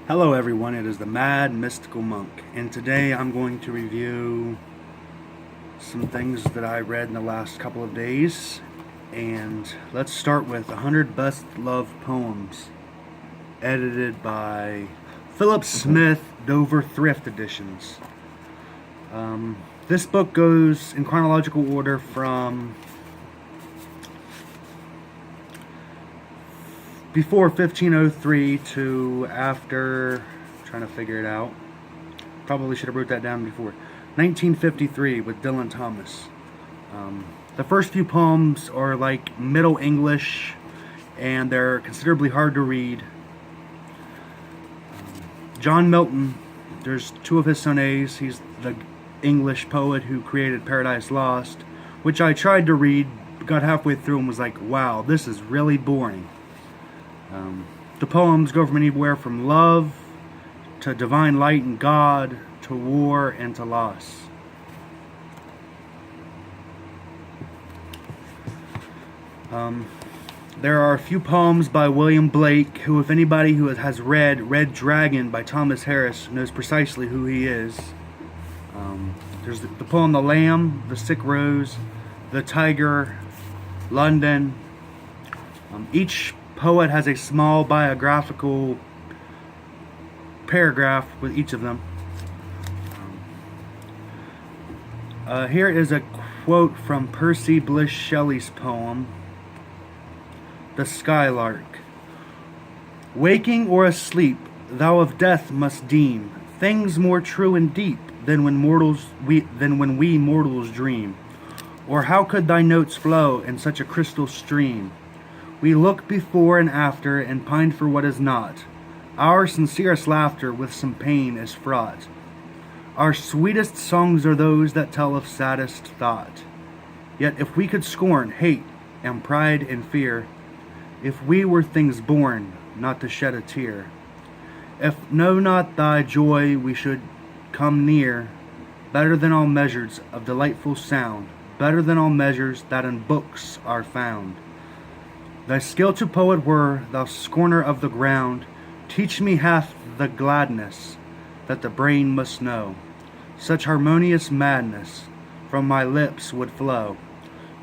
Hello everyone, it is the Mad Mystical Monk, and today I'm going to review some things that I read in the last couple of days. And let's start with 100 Best Loved Poems, edited by Philip Smith, Dover Thrift Editions. This book goes in chronological order from before 1503 to after, trying to figure it out, probably should have wrote that down before, 1953 with Dylan Thomas. The first few poems are like Middle English, and they're considerably hard to read. John Milton, there's two of his sonnets. He's the English poet who created Paradise Lost, which I tried to read, got halfway through and was like, wow, this is really boring. The poems go from anywhere from love to divine light and God to war and to loss. There are a few poems by William Blake, who, if anybody who has read Red Dragon by Thomas Harris knows precisely who he is. There's the poem The Lamb, The Sick Rose, The Tiger, London. Each poet has a small biographical paragraph with each of them. Here is a quote from Percy Bysshe Shelley's poem, The Skylark. Waking or asleep, thou of death must deem things more true and deep than when we mortals dream. Or how could thy notes flow in such a crystal stream? We look before and after and pine for what is not. Our sincerest laughter with some pain is fraught. Our sweetest songs are those that tell of saddest thought. Yet if we could scorn hate and pride and fear, if we were things born not to shed a tear, if know not thy joy we should come near, better than all measures of delightful sound, better than all measures that in books are found. Thy skill to poet were, thou scorner of the ground, teach me half the gladness that the brain must know. Such harmonious madness from my lips would flow.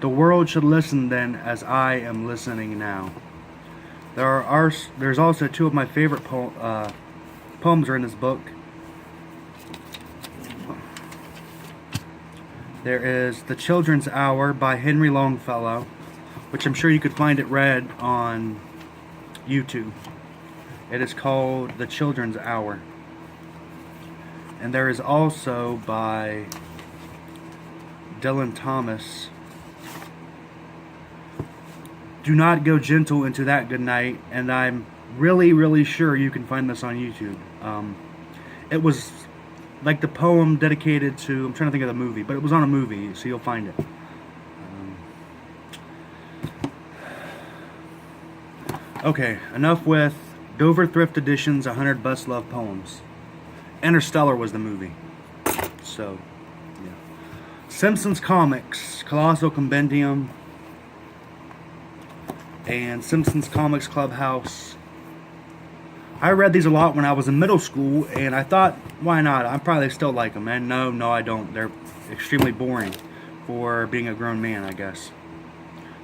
The world should listen then as I am listening now. There's also two of my favorite poems are in this book. There is The Children's Hour by Henry Longfellow, which I'm sure you could find it read on YouTube. It is called The Children's Hour. And there is also by Dylan Thomas, Do Not Go Gentle Into That Good Night, and I'm really sure you can find this on YouTube. It was like the poem dedicated to, I'm trying to think of the movie, but it was on a movie, so you'll find it. Okay, enough with Dover Thrift Edition's 100 Best Loved Poems. Interstellar was the movie. So, yeah. Simpson's Comics, Colossal Compendium, and Simpson's Comics Clubhouse. I read these a lot when I was in middle school, and I thought, why not? I probably still like them. And no, I don't. They're extremely boring for being a grown man, I guess.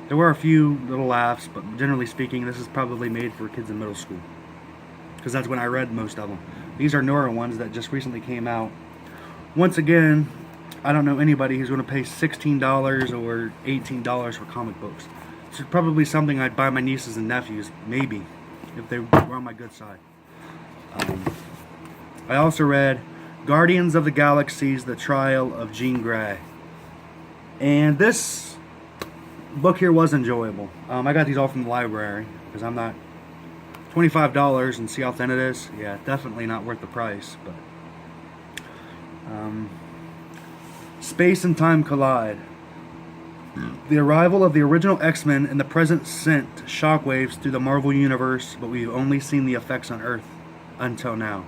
There were a few little laughs, but generally speaking, this is probably made for kids in middle school, because that's when I read most of them. These are newer ones that just recently came out. Once again, I don't know anybody who's going to pay $16 or $18 for comic books. It's probably something I'd buy my nieces and nephews, maybe, if they were on my good side. I also read Guardians of the Galaxy's The Trial of Jean Grey. And this book here was enjoyable. I got these all from the library, because I'm not... $25 and see how thin it is? Yeah, definitely not worth the price. But Space and Time Collide. The arrival of the original X-Men in the present sent shockwaves through the Marvel Universe, but we've only seen the effects on Earth until now.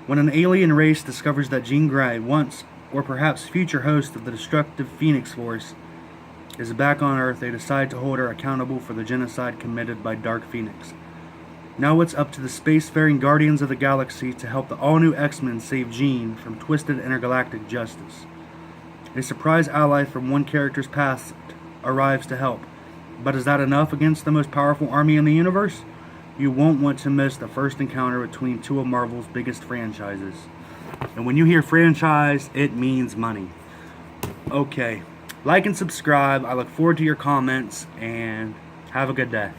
When an alien race discovers that Jean Grey, once or perhaps future host of the destructive Phoenix Force, is back on Earth, they decide to hold her accountable for the genocide committed by Dark Phoenix. Now it's up to the spacefaring Guardians of the Galaxy to help the all-new X-Men save Jean from twisted intergalactic justice. A surprise ally from one character's past arrives to help. But is that enough against the most powerful army in the universe? You won't want to miss the first encounter between two of Marvel's biggest franchises. And when you hear franchise, it means money. Okay, like and subscribe. I look forward to your comments, and have a good day.